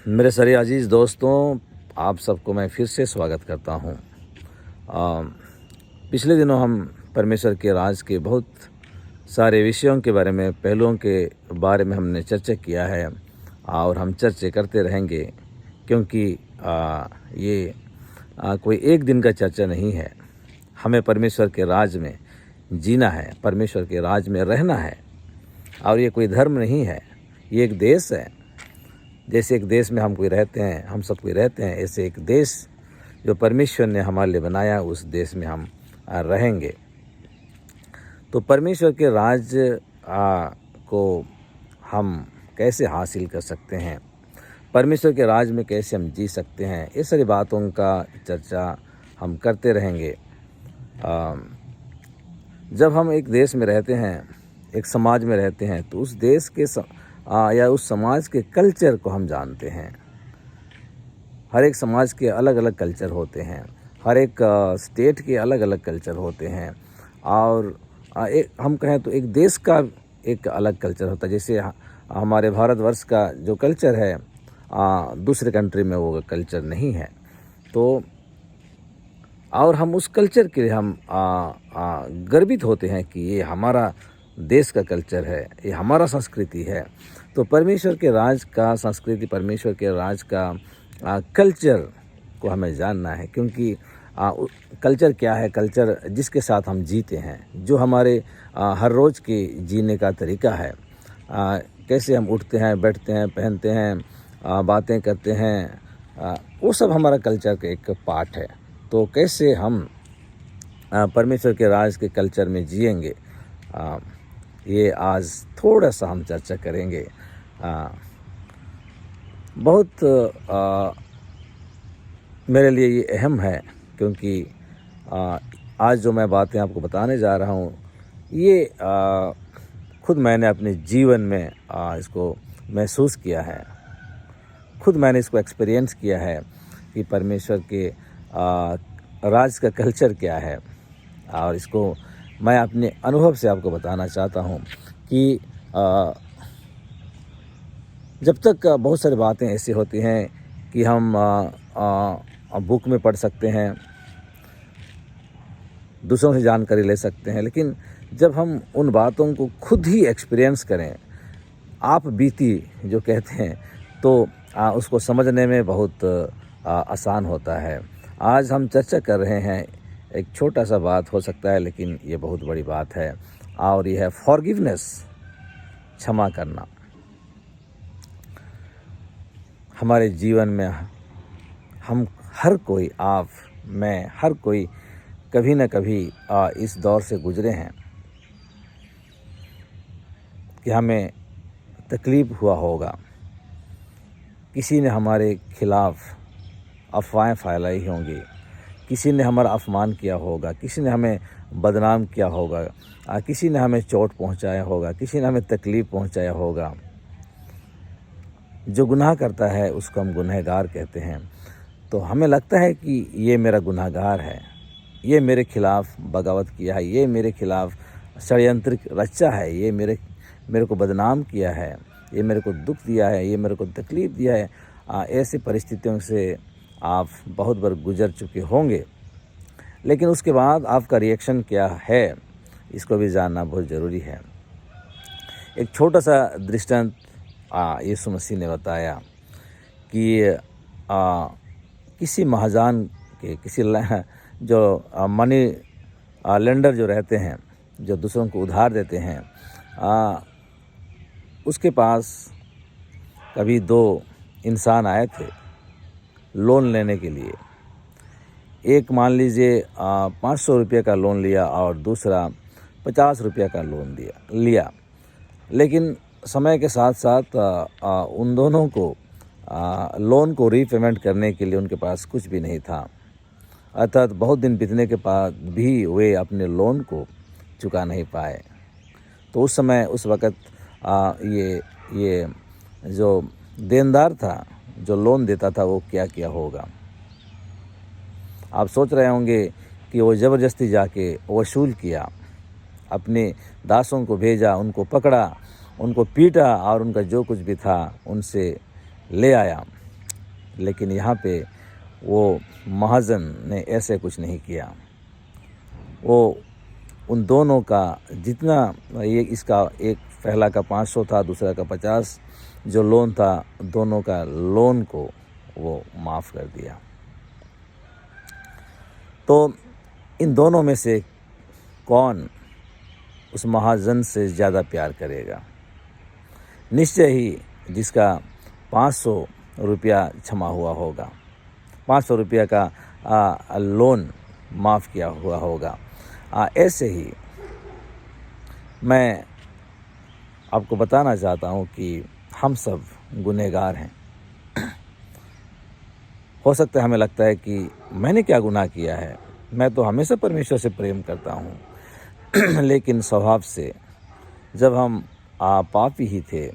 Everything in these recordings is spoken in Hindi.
मेरे सारे अजीज़ दोस्तों, आप सबको मैं फिर से स्वागत करता हूँ। पिछले दिनों हम परमेश्वर के राज के बहुत सारे विषयों के बारे में, पहलुओं के बारे में हमने चर्चा किया है और हम चर्चा करते रहेंगे, क्योंकि ये कोई एक दिन का चर्चा नहीं है। हमें परमेश्वर के राज में जीना है, परमेश्वर के राज में रहना है। और ये कोई धर्म नहीं है, ये एक देश है। जैसे एक देश में हम सब कोई रहते हैं, ऐसे एक देश जो परमेश्वर ने हमारे लिए बनाया, उस देश में हम रहेंगे। तो परमेश्वर के राज को हम कैसे हासिल कर सकते हैं, परमेश्वर के राज में कैसे हम जी सकते हैं, ये सारी बातों का चर्चा हम करते रहेंगे। जब हम एक देश में रहते हैं, एक समाज में रहते हैं, तो उस देश के या उस समाज के कल्चर को हम जानते हैं। हर एक समाज के अलग अलग कल्चर होते हैं, हर एक स्टेट के अलग अलग कल्चर होते हैं। और हम कहें तो एक देश का एक अलग कल्चर होता है। जैसे हमारे भारतवर्ष का जो कल्चर है, दूसरे कंट्री में वो कल्चर नहीं है। तो और हम उस कल्चर के लिए हम गर्वित होते हैं कि ये हमारा देश का कल्चर है, ये हमारा संस्कृति है। तो परमेश्वर के राज का संस्कृति, परमेश्वर के राज का कल्चर को हमें जानना है, क्योंकि कल्चर क्या है? कल्चर जिसके साथ हम जीते हैं, जो हमारे हर रोज़ के जीने का तरीका है। कैसे हम उठते हैं, बैठते हैं, पहनते हैं, बातें करते हैं, वो सब हमारा कल्चर का एक पार्ट है। तो कैसे हम परमेश्वर के राज के कल्चर में जिएंगे, ये आज थोड़ा सा हम चर्चा करेंगे। बहुत मेरे लिए ये अहम है, क्योंकि आज जो मैं बातें आपको बताने जा रहा हूँ, ये खुद मैंने अपने जीवन में इसको महसूस किया है, खुद मैंने इसको एक्सपीरियंस किया है कि परमेश्वर के राज का कल्चर क्या है। और इसको मैं अपने अनुभव से आपको बताना चाहता हूँ कि जब तक बहुत सारी बातें ऐसी होती हैं कि हम बुक में पढ़ सकते हैं, दूसरों से जानकारी ले सकते हैं, लेकिन जब हम उन बातों को खुद ही एक्सपीरियंस करें, आप बीती जो कहते हैं, तो उसको समझने में बहुत आसान होता है। आज हम चर्चा कर रहे हैं, एक छोटा सा बात हो सकता है, लेकिन ये बहुत बड़ी बात है, और ये है फॉरगिवनेस, क्षमा करना। हमारे जीवन में हम हर कोई, आप, मैं, हर कोई कभी न कभी इस दौर से गुजरे हैं कि हमें तकलीफ़ हुआ होगा, किसी ने हमारे खिलाफ़ अफवाहें फैलाई होंगी, किसी ने हमारा अपमान किया होगा, किसी ने हमें बदनाम किया होगा, किसी ने हमें चोट पहुंचाया होगा, किसी ने हमें तकलीफ़ पहुंचाया होगा। जो गुनाह करता है उसको हम गुनहगार कहते हैं। तो हमें लगता है कि ये मेरा गुनहगार है, ये मेरे खिलाफ़ बगावत किया है, ये मेरे खिलाफ़ षड्यंत्र रचा है, ये मेरे को बदनाम किया है, ये मेरे को दुख दिया है, ये मेरे को तकलीफ़ दिया है। ऐसी परिस्थितियों से आप बहुत बार गुजर चुके होंगे, लेकिन उसके बाद आपका रिएक्शन क्या है, इसको भी जानना बहुत ज़रूरी है। एक छोटा सा दृष्टांत यीशु मसीह ने बताया कि किसी महाजन के, जो मनी लेंडर जो रहते हैं, जो दूसरों को उधार देते हैं, उसके पास कभी 2 इंसान आए थे लोन लेने के लिए। एक मान लीजिए 500 रुपये का लोन लिया और दूसरा 50 रुपये का लोन लिया। लेकिन समय के साथ साथ उन दोनों को लोन को रीपेमेंट करने के लिए उनके पास कुछ भी नहीं था। अर्थात बहुत दिन बीतने के बाद भी वे अपने लोन को चुका नहीं पाए। तो उस वक़्त ये जो देनदार था, जो लोन देता था, वो क्या किया होगा। आप सोच रहे होंगे कि वो ज़बरदस्ती जाके वसूल किया, अपने दासों को भेजा, उनको पकड़ा, उनको पीटा और उनका जो कुछ भी था उनसे ले आया। लेकिन यहाँ पे वो महाजन ने ऐसे कुछ नहीं किया। वो उन दोनों का जितना ये इसका एक पहला का 500 था, दूसरा का 50 जो लोन था, दोनों का लोन को वो माफ़ कर दिया। तो इन दोनों में से कौन उस महाजन से ज़्यादा प्यार करेगा? निश्चय ही जिसका 500 रुपया क्षमा हुआ होगा, 500 रुपया का लोन माफ़ किया हुआ होगा। ऐसे ही मैं आपको बताना चाहता हूँ कि हम सब गुनहगार हैं। हो सकता है हमें लगता है कि मैंने क्या गुनाह किया है, मैं तो हमेशा परमेश्वर से प्रेम करता हूँ। लेकिन स्वभाव से जब हम पापी ही थे,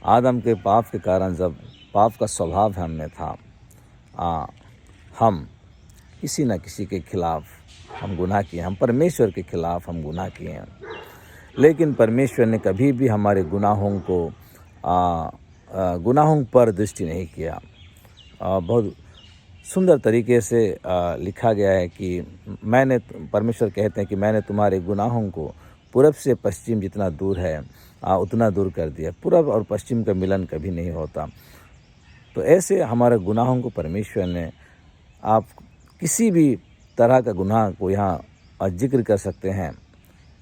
आदम के पाप के कारण जब पाप का स्वभाव हम में था, हम किसी न किसी के खिलाफ हम गुनाह किए, हम परमेश्वर के खिलाफ हम गुनाह किए हैं। लेकिन परमेश्वर ने कभी भी हमारे गुनाहों पर दृष्टि नहीं किया। बहुत सुंदर तरीके से लिखा गया है कि परमेश्वर कहते हैं कि मैंने तुम्हारे गुनाहों को पूरब से पश्चिम जितना दूर है उतना दूर कर दिया। पूरब और पश्चिम का मिलन कभी नहीं होता। तो ऐसे हमारे गुनाहों को परमेश्वर ने, आप किसी भी तरह का गुनाह को यहाँ जिक्र कर सकते हैं।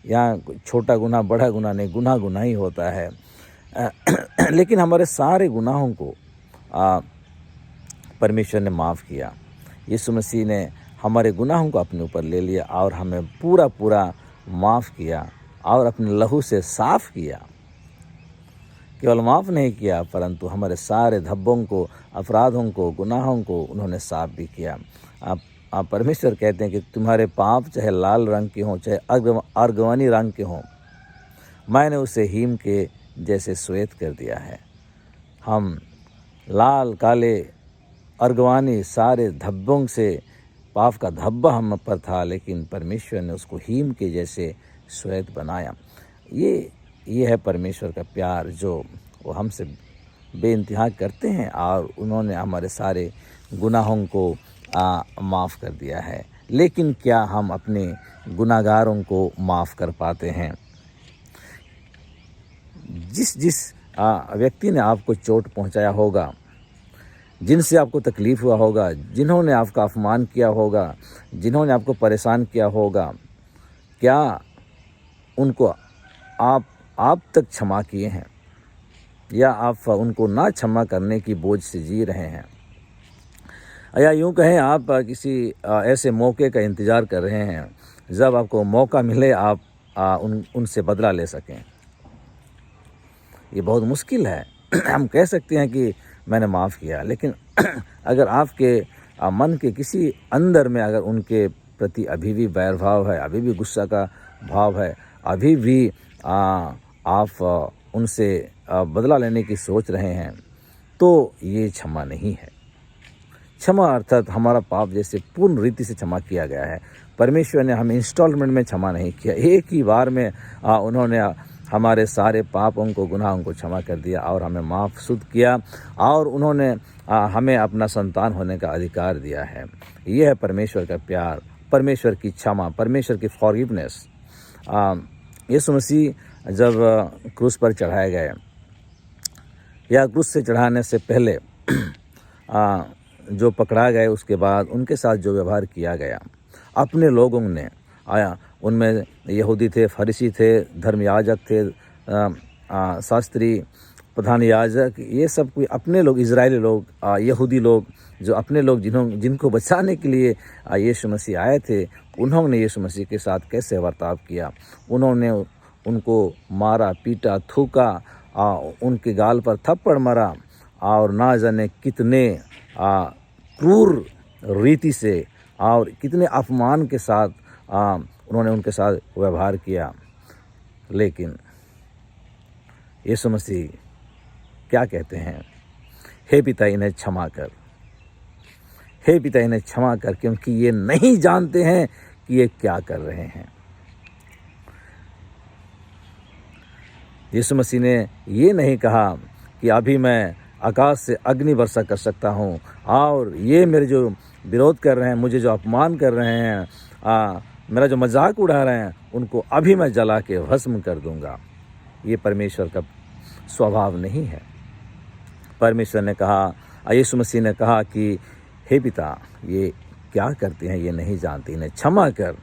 यहाँ छोटा गुनाह बड़ा गुनाह नहीं, गुनाह गुनाह ही होता है। लेकिन हमारे सारे गुनाहों को परमेश्वर ने माफ़ किया। यीशु मसीह ने हमारे गुनाहों को अपने ऊपर ले लिया और हमें पूरा पूरा माफ़ किया और अपने लहू से साफ़ किया। केवल माफ़ नहीं किया परंतु हमारे सारे धब्बों को, अपराधों को, गुनाहों को उन्होंने साफ़ भी किया। आप परमेश्वर कहते हैं कि तुम्हारे पाप चाहे लाल रंग के हों, चाहे अर्गवानी रंग के हों, मैंने उसे हिम के जैसे श्वेत कर दिया है। हम लाल काले अर्गवानी सारे धब्बों से, पाप का धब्बा हम पर था, लेकिन परमेश्वर ने उसको हिम के जैसे श्वेत बनाया। ये है परमेश्वर का प्यार जो वो हमसे बेइंतहा करते हैं और उन्होंने हमारे सारे गुनाहों को माफ़ कर दिया है। लेकिन क्या हम अपने गुनाहगारों को माफ़ कर पाते हैं? जिस व्यक्ति ने आपको चोट पहुंचाया होगा, जिनसे आपको तकलीफ़ हुआ होगा, जिन्होंने आपका अपमान किया होगा, जिन्होंने आपको परेशान किया होगा, क्या उनको आप तक क्षमा किए हैं या आप उनको ना क्षमा करने की बोझ से जी रहे हैं? या यूँ कहें आप किसी ऐसे मौके का इंतज़ार कर रहे हैं जब आपको मौका मिले आप उनसे बदला ले सकें। ये बहुत मुश्किल है। हम कह सकते हैं कि मैंने माफ़ किया, लेकिन अगर आपके मन के किसी अंदर में अगर उनके प्रति अभी भी बैर भाव है, अभी भी गुस्सा का भाव है, अभी भी आप उनसे बदला लेने की सोच रहे हैं, तो ये क्षमा नहीं है। क्षमा अर्थात हमारा पाप जैसे पूर्ण रीति से क्षमा किया गया है। परमेश्वर ने हमें इंस्टॉलमेंट में क्षमा नहीं किया, एक ही बार में उन्होंने हमारे सारे पापों को, गुनाहों को क्षमा कर दिया और हमें माफ़ शुद्ध किया और उन्होंने हमें अपना संतान होने का अधिकार दिया है। यह है परमेश्वर का प्यार, परमेश्वर की क्षमा, परमेश्वर की फॉरगिवनेस। यीशु मसीह जब क्रूस पर चढ़ाए गए या क्रूस से चढ़ाने से पहले जो पकड़ा गए, उसके बाद उनके साथ जो व्यवहार किया गया, अपने लोगों ने उनमें यहूदी थे, फरीसी थे, धर्मयाजक थे, शास्त्री, प्रधान याजक, ये सब कोई अपने लोग, इजरायली लोग, यहूदी लोग, जो अपने लोग जिनको बचाने के लिए यीशु मसीह आए थे, उन्होंने यीशु मसीह के साथ कैसे बर्ताव किया। उन्होंने उनको मारा, पीटा, थूका, उनके गाल पर थप्पड़ मारा और ना जाने कितने क्रूर रीति से और कितने अपमान के साथ उन्होंने उनके साथ व्यवहार किया। लेकिन यीशु मसीह क्या कहते हैं? हे पिता, इन्हें क्षमा कर, हे पिता, इन्हें क्षमा कर, क्योंकि ये नहीं जानते हैं कि ये क्या कर रहे हैं। यीशु मसीह ने ये नहीं कहा कि अभी मैं आकाश से अग्नि वर्षा कर सकता हूँ, और ये मेरे जो विरोध कर रहे हैं, मुझे जो अपमान कर रहे हैं, मेरा जो मजाक उड़ा रहे हैं, उनको अभी मैं जला के भस्म कर दूंगा। ये परमेश्वर का स्वभाव नहीं है। परमेश्वर ने कहा, यीशु मसीह ने कहा कि हे पिता, ये क्या करते हैं, ये नहीं जानते, इन्हें क्षमा कर।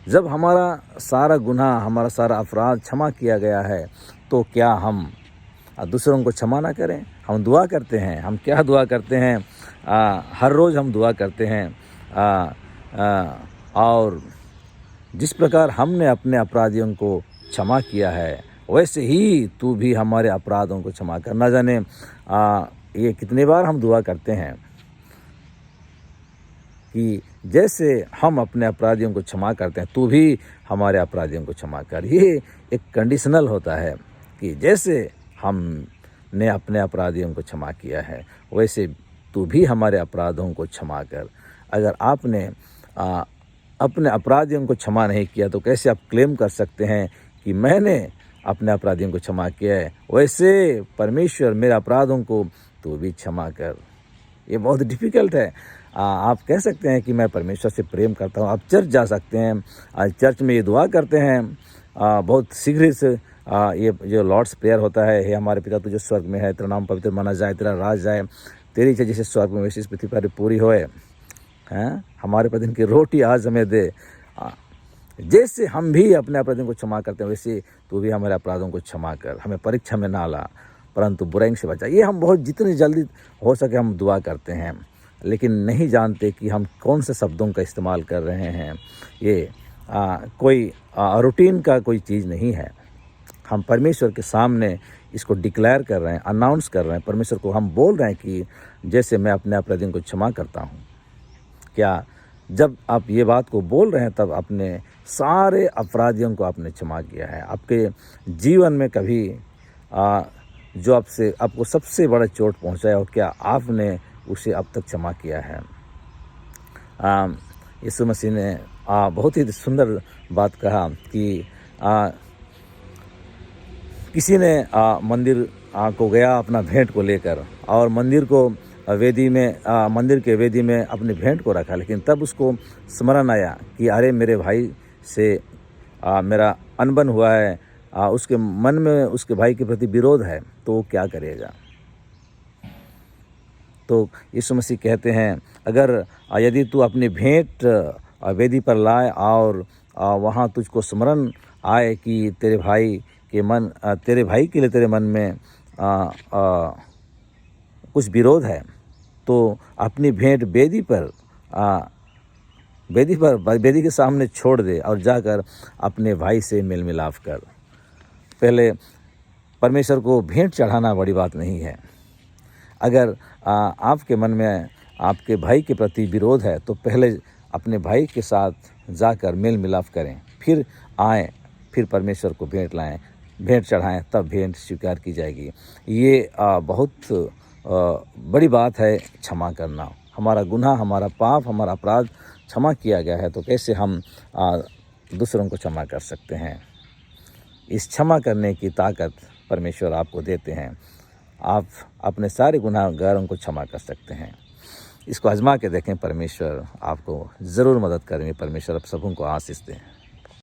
जब हमारा सारा गुनाह, हमारा सारा अपराध क्षमा किया गया है, तो क्या हम दूसरों को क्षमा ना करें? हम दुआ करते हैं। हम क्या दुआ करते हैं? हर रोज़ हम दुआ करते हैं, और जिस प्रकार हमने अपने अपराधियों को क्षमा किया है, वैसे ही तू भी हमारे अपराधों को क्षमा कर। ना जाने ये कितनी बार हम दुआ करते हैं कि जैसे हम अपने अपराधियों को क्षमा करते हैं, तू भी हमारे अपराधियों को क्षमा कर। ये एक कंडीशनल होता है कि जैसे हमने अपने अपराधियों को क्षमा किया है, वैसे तू भी हमारे अपराधों को क्षमा कर। अगर आपने अपने अपराधियों को क्षमा नहीं किया, तो कैसे आप क्लेम कर सकते हैं कि मैंने अपने अपराधियों को क्षमा किया है? वैसे परमेश्वर, मेरे अपराधों को तू भी क्षमा कर। ये बहुत डिफ़िकल्ट है। आप कह सकते हैं कि मैं परमेश्वर से प्रेम करता हूँ। आप चर्च जा सकते हैं, चर्च में ये दुआ करते हैं बहुत शीघ्र से। ये जो लॉर्ड्स प्रेयर होता है, हे हमारे पिता तू जो स्वर्ग में है, तेरा नाम पवित्र माना जाए, तेरा राज जाए, तेरी इच्छा जैसे स्वर्ग में वैसे इस पृथ्वी पर पूरी होए। हमारे प्रतिदिन की रोटी आज हमें दे। जैसे हम भी अपने अपराधों को क्षमा करते हैं, वैसे तू भी हमारे अपराधों को क्षमा कर। हमें परीक्षा में ना ला, परंतु बुराई से बचा। ये हम बहुत जितनी जल्दी हो सके हम दुआ करते हैं, लेकिन नहीं जानते कि हम कौन से शब्दों का इस्तेमाल कर रहे हैं। ये कोई रूटीन का कोई चीज़ नहीं है। हम परमेश्वर के सामने इसको डिक्लेयर कर रहे हैं, अनाउंस कर रहे हैं। परमेश्वर को हम बोल रहे हैं कि जैसे मैं अपने अपराधियों को क्षमा करता हूँ। क्या जब आप ये बात को बोल रहे हैं, तब अपने सारे अपराधियों को आपने क्षमा किया है? आपके जीवन में कभी जो आपको सबसे बड़ा चोट पहुंचाया हो, क्या आपने उसे अब तक क्षमा किया है? यीशु मसीह ने बहुत ही सुंदर बात कहा कि किसी ने मंदिर को गया अपना भेंट को लेकर, और मंदिर के वेदी में अपनी भेंट को रखा, लेकिन तब उसको स्मरण आया कि अरे मेरे भाई से मेरा अनबन हुआ है, उसके मन में उसके भाई के प्रति विरोध है, तो वो क्या करेगा? तो यीशु मसीह कहते हैं, अगर यदि तू अपनी भेंट वेदी पर लाए और वहाँ तुझको स्मरण आए कि तेरे भाई के लिए तेरे मन में कुछ विरोध है, तो अपनी भेंट वेदी के सामने छोड़ दे और जाकर अपने भाई से मेल मिलाप कर। पहले परमेश्वर को भेंट चढ़ाना बड़ी बात नहीं है। अगर आपके मन में आपके भाई के प्रति विरोध है, तो पहले अपने भाई के साथ जाकर मेल मिलाप करें, फिर आएँ, फिर परमेश्वर को भेंट लाएं, भेंट चढ़ाएं, तब भेंट स्वीकार की जाएगी। ये बहुत बड़ी बात है क्षमा करना। हमारा गुनाह, हमारा पाप, हमारा अपराध क्षमा किया गया है, तो कैसे हम दूसरों को क्षमा कर सकते हैं? इस क्षमा करने की ताकत परमेश्वर आपको देते हैं। आप अपने सारे गुनाहगारों को क्षमा कर सकते हैं। इसको आजमा के देखें, परमेश्वर आपको ज़रूर मदद करेंगे। परमेश्वर आप सबों को आशीष दें।